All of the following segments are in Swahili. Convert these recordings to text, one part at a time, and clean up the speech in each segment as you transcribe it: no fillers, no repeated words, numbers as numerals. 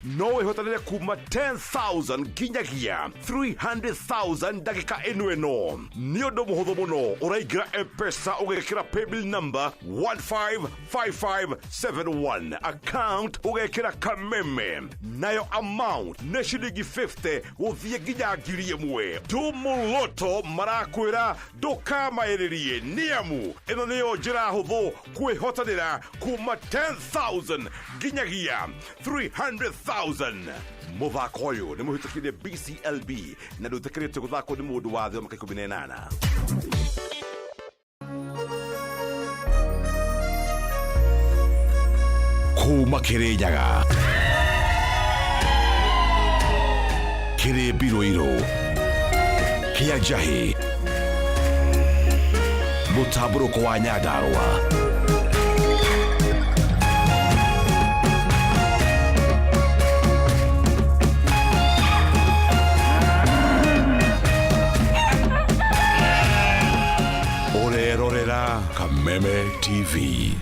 no ihotanire kuma 10,000 nginyagia 300,000 ndagika eno ni undu muhuthu muno uraigira M-Pesa ugekira paybill number 155571 account ugekira Kameme nayo amount ne shilingi 50 uthie nginya ngiri imwe tumuloto marakwira ndukamairirie niamu ino niyo njira huthu kwihotanira kuma 10,000 nginyagia 300,000 muthako uyu ni muhitukire BCLB na ndutikirite guthako ni mundu wa thio maka 18 kuma Kirinyaga kiri Biroiro kia Jahi mutaburuko wa Nyandarua Kameme TV.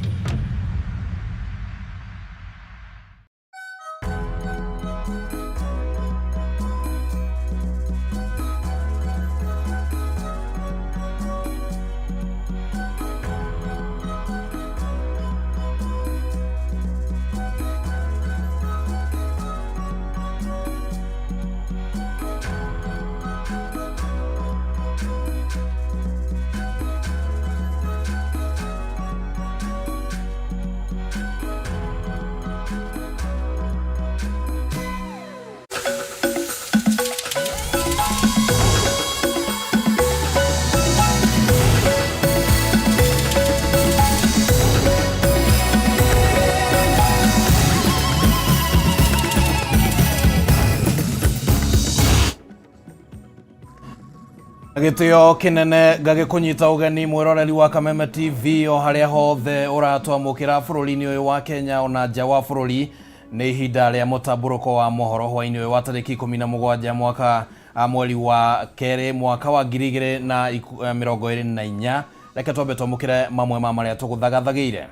Gitio kinene gagikunyita ugeni mwiroreri wa Kameme TV o haria hothe uratwamukira bururi-ini uyu wa Kenya ona nja wa bururi ni ihinda ria mutaburuko wa mohoro hwaini uyu wa tariki 17 mwaka mweri wa keri mwaka wa 2024 reke twambe twamukire mamwe ma maria tuguthagathagiire.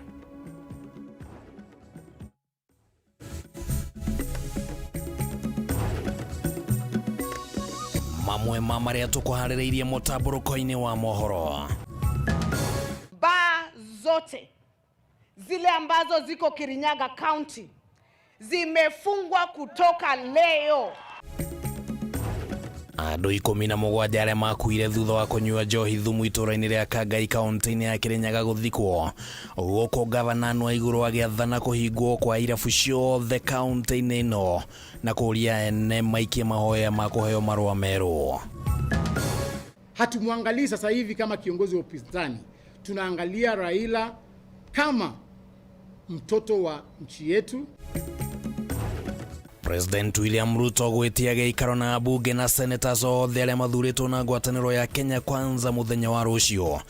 Mamwe ma maria tukuhaririirie mutaburuko-ini wa mohoro. Baa zote zile ambazo ziko Kirinyaga County zimefungwa kutoka leo. Andu 17 aria makuire thutha wa kunyua njohi thumu itura-ini ria Kangai kaunti-ini ya Kirinyaga guthikwo. Guko gavana wa iguru agiathana kuhingwo kwa irabu ciothe kaunti-ini ino na kuria ene maikie mahoya ma kuheo marua meru. Hatumwangalii sasa hivi kama kiongozi wa upinzani, tunaangalia Raila kama mtoto wa nchi yetu. President William Ruto gwitia giikaro na bunge na senators othe aria mathuritwo na ngwataniro ya Kenya Kwanza muthenya wa rucio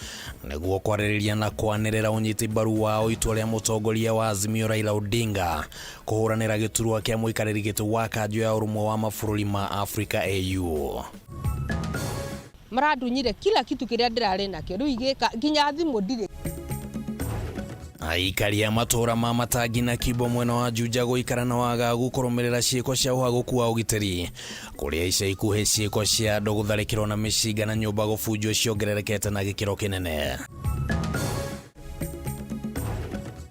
niguo kwaririria na kwanirira unyiti mbaru wao itua ria mutongoria wa Azimio Raila Odinga kuhuranira giturwa kia muikariri gitu wa kanjo ya urumwe wa mabururi ma Africa AU. Maradunyire kila kitu kiria ndirari nakio riu igika nginya thimu ndire. Aikari ya matura ma Matangi na Kibo mwena wa Juja guikara na wagagu kurumirira ciiko cia uhaguku wa ugitiri kuria ica ikuhe ciiko cia andu gutharikirwo na mishiga na nyumba gubunjwo ciongererekete na gikiro kinene.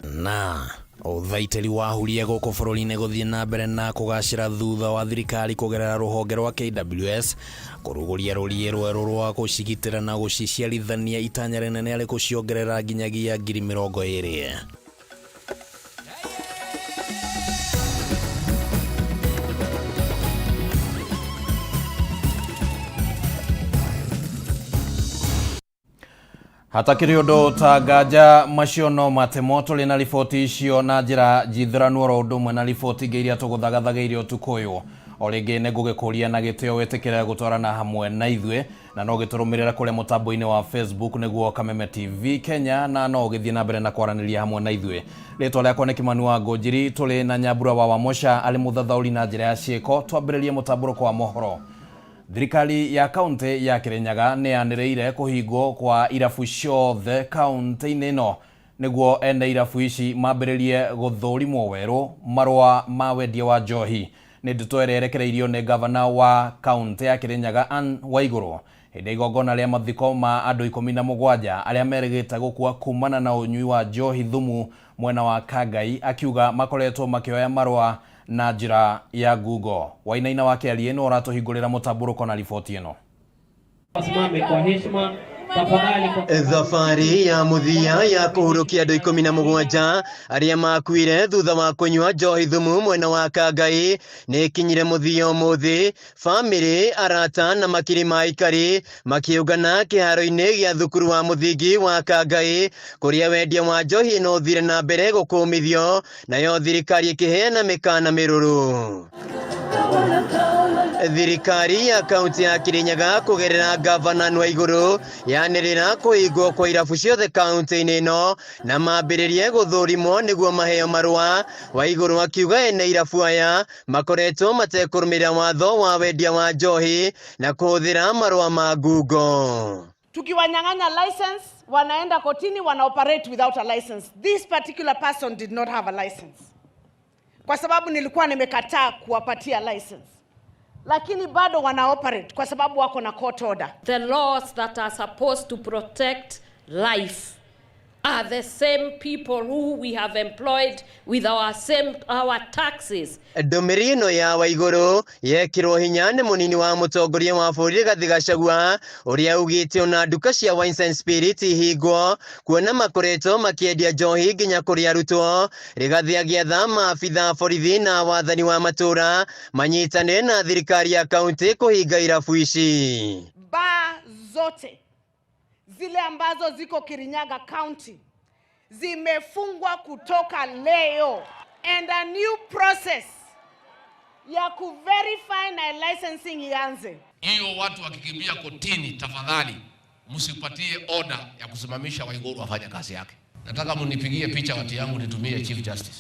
Na uthaitiri wa huria guku bururi-ini guthie na mbere na kugacira thutha wa thirikari kugerera ruhonge rwa KWS kuruguria rurie rweru rwa gucigitira na guciciarithania itanya rinene ari kuciongerera nginyagia 2020. Hatakiri undu tagaja maciono matemoto lina riboti icio na njira jithiranu ro undu mwe na riboti ngeiria tuguthagathagiire utukuyu oringi ne gugikuria na gitio wetikira gutwarana hamwe na ithwe na no giturumirira kule mutambo-ini wa Facebook niguo Kameme TV Kenya na no githie na mbere na kwaraniria hamwe na ithwe. Ritwa riakwa ni Kimani wa Ngojiri tuli na Nyambura wa Wamosha ali muthathauri na njira ya ciiko twambiririe mutaburuko wa mohoro. Thirikari ya kaunti ya Kirinyaga ni yaniriire kuhingwo kwa irabu ciothe kaunti-ini ino niguo ene irabu ici mambĩrĩrie gũthũrimwo werũ marũa ma wendia wa njohi. Nĩ ndeto ĩrerekereirio nĩ gavana wa kaunti ya Kirinyaga Anne Waigũrũ hĩndĩ igongona rĩa mathiko ma andũ 17 arĩa merĩgĩte gũkua kumana na ũnyui wa njohi thumu mwena wa Kangai, akiuga makoretwo makĩoya marũa na njĩra ya Google. Wainaina wa Kĩarie nĩ ũratũhingũrĩra mũtambũrũko na riboti ĩno. Wasimame kwa heshima. Thabarĩ ya mũthia ya kũhurũkia andũ 17 arĩa makuire thutha wa kũnyua njohi thumu mwena wa Kangai nĩ kinyire mũthia ũmũthĩ. Famĩlĩ, arata na makiri ma aikari makĩũngana kĩharo-inĩ gĩa thukuru wa mũthingi wa Kangai kũrĩa wendia wa njohi no thire na mbere gũkũmithio, nayo thirikari ĩkĩheana mĩkana mĩrũrũ. Thirikari ya kaunti ya Kirinyaga kũgerera gavana Waigũrũ yanĩrĩra kũhingwo kwa irabu ciothe kaunti-inĩ ĩno na mambĩrĩrie gũthũrimwo nĩguo maheo marũa. Waigũrũ akiuga ene irabu aya makoretwo matekũrũmĩrĩra watho wa wendia wa njohi na kũhũthĩra marũa ma Google. Tukiwanyang'anya license, wanaenda kotini, wana operate without a license. This particular person did not have a license, kwa sababu nilikuwa nimekataa kuwapatia license, lakini bado wana operate kwa sababu wako na court order. The laws that are supposed to protect life are the same people who we have employed with our taxes. Ndũmĩrĩri ĩno ya Waigũrũ yekirwo hinya nĩ mũnini wa mũtongoria wa bũrũri Rigathi Gachagua ũrĩa ugĩte ona nduka cia wines and spirit ihingwo kuona makoretwo makĩendia njohi nginya kũrĩ arutwo. Rigathi agĩatha maabitha borithi na wathani wa matũra manyitanĩre na thirikari ya kaunti kũhinga irabu ici. Baa zote zile ambazo ziko Kirinyaga County zimefungwa kutoka leo, and a new process ya kuverify na licensing ianze. Hiyo watu wakikimbia kotini, tafadhali msipatie order ya kusimamisha Waigũrũ afanye kazi yake. Nataka munipigie picha watu yangu nitumie Chief Justice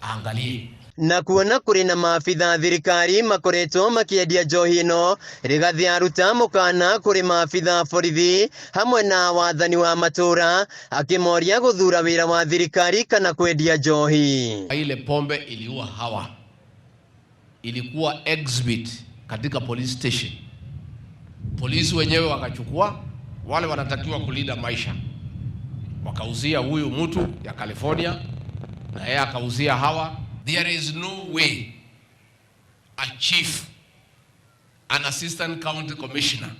aangalie. Na kuona kũrĩ na maabitha thirikari makoretwo makĩendia njohi ĩno, Rigathi aruta mũkana kũrĩ maabitha borithi hamwe na wathani wa matũra akĩmoria gũthura wĩra wa thirikari kana kwendia njohi. Ile pombe iliua hawa ilikuwa exhibit katika police station. Polisi wenyewe wakachukua, wale wanatakiwa kulinda maisha, wakauzia huyu mtu ya California na yeye akauzia hawa. There is no way a chief, an assistant county commissioner,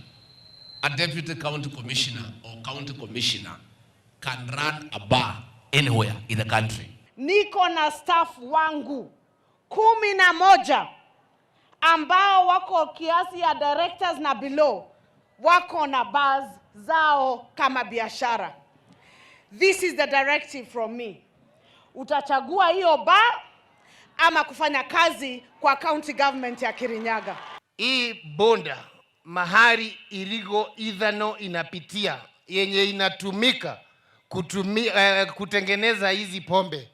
a deputy county commissioner or county commissioner can run a bar anywhere in the country. Niko na staff wangu 11 ambao wako kiasi ya directors na below wako na bars zao kama biashara. This is the directive from me. Utachagua hiyo bar ama kufanya kazi kwa county government ya Kirinyaga. Hii bonda mahari irigo idhano inapitia yenye inatumika kutengeneza hizi pombe,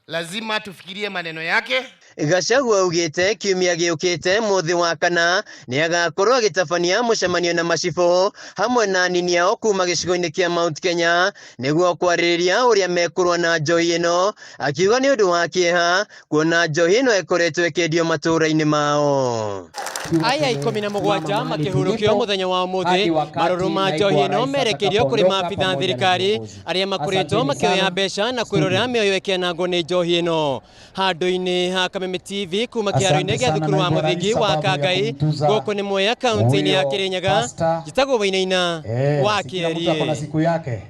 lazima tufikirie maneno yake. Gachagua ugĩte kiumia gĩũkĩte mũthĩ wa kana nĩ agakorwo agĩtabania mũcemanio na macibũ hamwe na nini ao kuma gĩcigo-inĩ kĩa Mount Kenya nĩguo kwarĩrĩria ũrĩa mekũrũa na njohi ĩno, akiuga nĩ ũndũ wa kĩeha kuona njohi ĩno ĩkoretwo ĩkĩendio matũra-inĩ mao. Aya 17 makĩhurũkio mũthenya wa ũmũthĩ marũrũ ma njohi ĩno merekeirio kũrĩ maabitha thirikari arĩa makoretwo makĩoya mbeca na kwĩrorera mĩoyo ĩkĩanangwo nĩ njohi ĩno. Handũ-inĩ ha Kameme TV kuma kĩharo-inĩ gĩa thukuru wa mũthingi wa Kangai gũkũ nĩ Mwea kaunti-inĩ ya Kirinyaga, njĩtagwo Wainaina wa Kĩarie.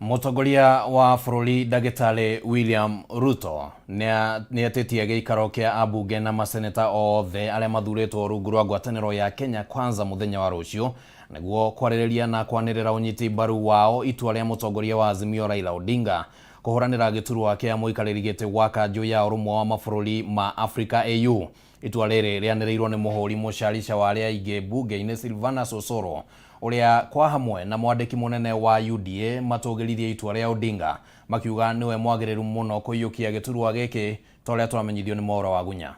Mũtongoria wa bũrũri Ndagĩtarĩ William Ruto nĩ atĩtie gĩikaro kĩa ambunge na maseneta othe arĩa mathurĩtwo rungu rwa ngwatanĩro ya Kenya Kwanza mũthenya wa rũciũ nĩguo kwarĩrĩria na kwanĩrĩra ũnyiti mbaru wao itua rĩa mũtongoria wa Azimio Raila Odinga kũhũranĩra gĩturwa kĩa mũikarĩri gĩtĩ wa kanjũ ya ũrũmwe wa mabũrũri ma Africa AU. Itua rĩrĩ rĩanĩrĩirwo nĩ mũhũri mũcarica wa arĩa aingĩ bunge-inĩ Silvanus Osoro ũrĩa kwa hamwe na mwandĩki mũnene wa UDA matũgĩrithie itua rĩa Odinga makiuga nĩwe mwagĩrĩru mũno kũiyũkia gĩturwa gĩkĩ ta ũrĩa twamenyithio nĩ Maura wa Gunya.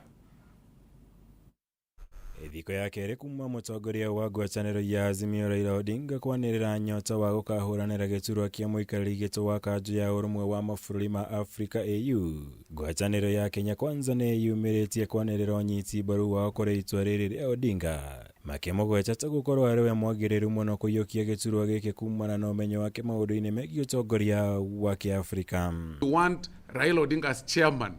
Thiko ya kere kuma mutongoria wa ngwatanĩro ya Azimio Raila Odinga kwanĩrĩra nyota wa gũkahũranĩra gĩturwa kĩa mũikarĩri gĩtĩ wa kanjũ ya ũrũmwe wa mabũrũri ma Afrika AU. Ngwatanĩro ya Kenya Kwanza nĩ yumĩrĩtie kwanĩrĩra ũnyiti mbaru wao kũrĩ itua rĩrĩ rĩa Odinga, makĩmũgweta gũkorwo arĩ we mwagĩrĩru mũno kũiyũkia gĩturwa gĩkĩ kumana na ũmenyo wake maũndũ-inĩ megiĩ ũtongoria wa Kĩafrika. We want Raila Odinga as chairman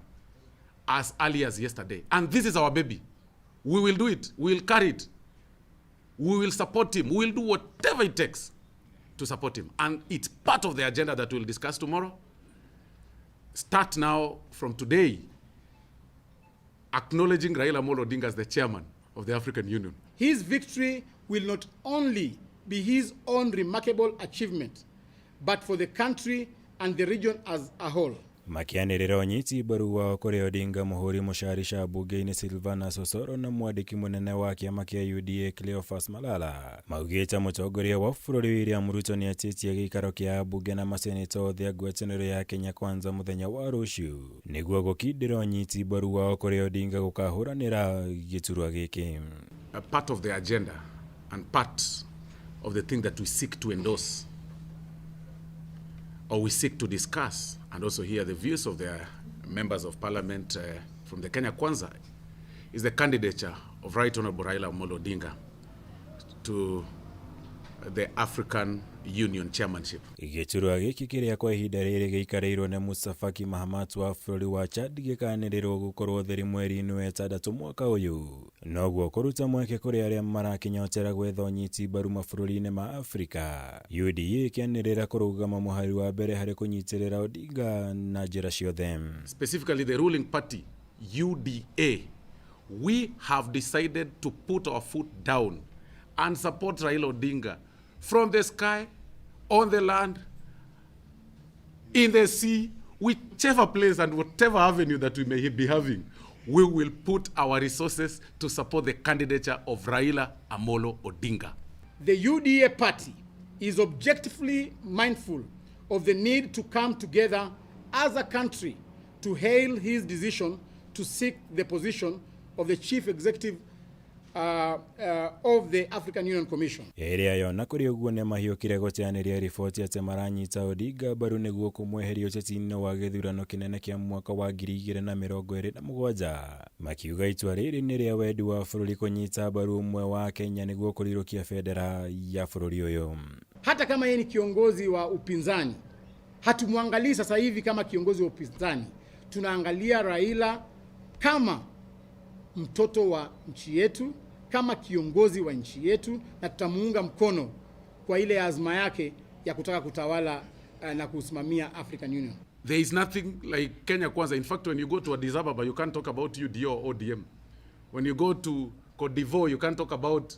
as early as yesterday, and this is our baby. We will do it. We will carry it. We will support him. We will do whatever it takes to support him. And it's part of the agenda that we'll discuss tomorrow. Start now from today, acknowledging Raila Amolo Odinga as the chairman of the African Union. His victory will not only be his own remarkable achievement, but for the country and the region as a whole. Makianĩrĩra ũnyiti mbaru wao kũrĩ Odinga, mũhũri mũcarica mbunge-inĩ Silvana Sosoro na mwandĩki mũnene wa kĩama kĩa UDA Cleophas Malala maugĩte mũtongoria wa bũrũri William Ruto nĩ atĩtie gĩikaro kĩa mbunge na maseneta othe a ngwatanĩro ya Kenya Kwanza mũthenya wa rũciũ nĩguo gũkindĩra ũnyiti mbaru wao kũrĩ Odinga gũkahũranĩra gĩturwa gĩkĩ. A part of the agenda and part of the thing that we seek to endorse or we seek to discuss and also hear the views of the members of parliament from the Kenya Kwanza is the candidature of Right Honorable Raila Amolo Odinga to the African Union chairmanship. Gĩturwa gĩkĩ kĩrĩa kwa ihinda rĩrĩ gĩikarĩirwo nĩ Mustafa Mahamat wa bũrũri wa Chad gĩkanĩrĩrwo gũkorwo thĩrĩ mweri-inĩ wa ĩtandatũ mwaka ũyũ, noguo kũruta mweke kũrĩ arĩa marakinyotera gwetha ũnyiti mbaru mabũrũri-inĩ ma Afrika. UDA ĩkĩanĩrĩra kũrũgama mũhari wa mbere harĩ kũnyitĩrĩra Odinga na njĩra ciothe. Specifically the ruling party, UDA, we have decided to put our foot down and support Raila Odinga from the sky, on the land, in the sea, whichever place and whatever avenue that we may be having, we will put our resources to support the candidature of Raila Amolo Odinga. The UDA party is objectively mindful of the need to come together as a country to hail his decision to seek the position of the chief executive of the African Union Commission. Ĩrĩa yona kũrĩ ũguo nĩ mahiũkire gũteanĩria riboti atĩ maranyita Odinga mbaru nĩguo kũmweheria ũteti-inĩ wa gĩthurano kĩnene kĩa mwaka wa 2027, makiuga itua rĩrĩ nĩ rĩa wendi wa bũrũri kũnyita mbaru ũmwe wa Kenya nĩguo kũrirũkia bendera ya bũrũri ũyũ. Hata kama yeye ni kiongozi wa upinzani, hatumwangalii sasa hivi kama kiongozi wa upinzani, tunaangalia Raila kama mtoto wa nchi yetu, kama kiongozi wa nchi yetu, na tutamuunga mkono kwa ile azma yake ya kutaka kutawala na kusimamia African Union. There is nothing like Kenya Kwanza. In fact, when you go to Addis Ababa, you can't talk about UDA or ODM. When you go to Cote d'Ivoire, you can't talk about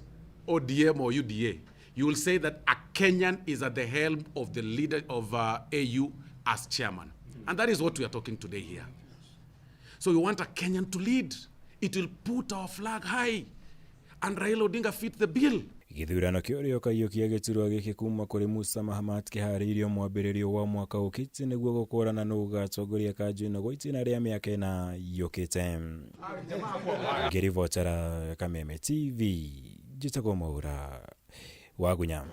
ODM or UDA. You will say that a Kenyan is at the helm of the leader of AU as chairman. And that is what we are talking today here. So we want a Kenyan to lead. It will put our flag high, and Raila Odinga fit the bill. Gĩthurano kĩrĩa kaiyũkia gĩturwa gĩkĩ kuma kũrĩ Musa Mahamat kĩharĩirio mwambĩrĩrio wa mwaka ũkĩte nĩguo gũkũrana na ũgatongoria kanjũ na gũitina rĩa mĩaka ĩna yũkĩte. Ngĩribotera Kameme TV, njĩtagwo Mwaura wa Gunya.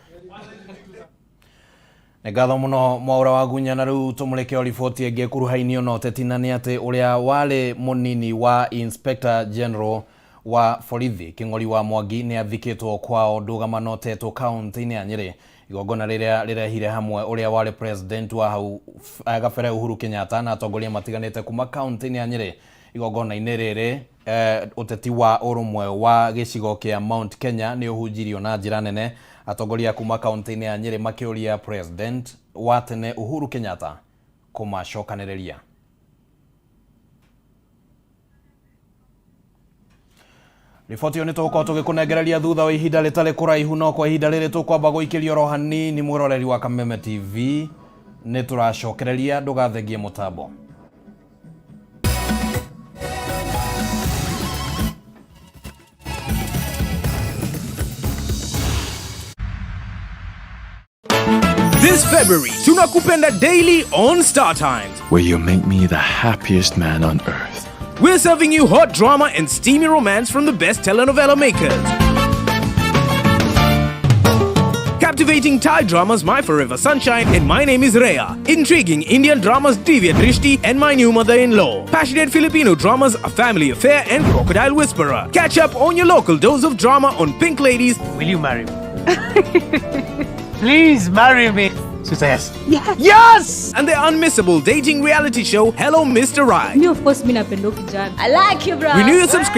Ngatho mũno Mwaura wa Gunya, na rĩu tũmũreke riboti ĩngĩ kuruhainio na ũteti, na nĩ atĩ ũrĩa warĩ mũnini wa Inspector General wa borithi Kĩng'ori wa Mwangi nĩ athikĩtwo kwao ndũgamano tetwo kaunti-inĩ ya Nyĩrĩ. Igongona rĩrĩa rĩrehire hamwe ũrĩa warĩ president wa hau gabere Uhuru Kenyatta na atongoria matiganĩte kuma kaunti-inĩ ya Nyĩrĩ. Igongona-inĩ rĩrĩ ũteti wa ũrũmwe wa gĩcigo kĩa Mount Kenya nĩ ũhunjirio na njĩra nene, atongoria kuma kaunti-inĩ ya Nyĩrĩ makĩũria president wa tene Uhuru Kenyatta kũmacokanĩrĩria. Riboti nĩ tũgũkorwo tũgĩkũnengereria thutha wa ihinda rĩtarĩ kũraihu, no kwa ihinda rĩrĩ tũkwamba gũikĩrio ro hanini mwĩroreri wa Kameme TV. Nĩ tũracokereria, ndũgathengie mũtambo. This February, tunakupenda daily on Star Times, where you make me the happiest man on earth. We're serving you hot drama and steamy romance from the best telenovela makers. Captivating Thai dramas My Forever Sunshine and My Name is Rhea. Intriguing Indian dramas Divya Drishti and My New Mother-in-Law. Passionate Filipino dramas A Family Affair and Crocodile Whisperer. Catch up on your local dose of drama on Pink Ladies. Will you marry me? Please marry me. She says yes. Yes! And the unmissable dating reality show Hello Mr. Right. Me of course, I like you, bro. Renew your subscription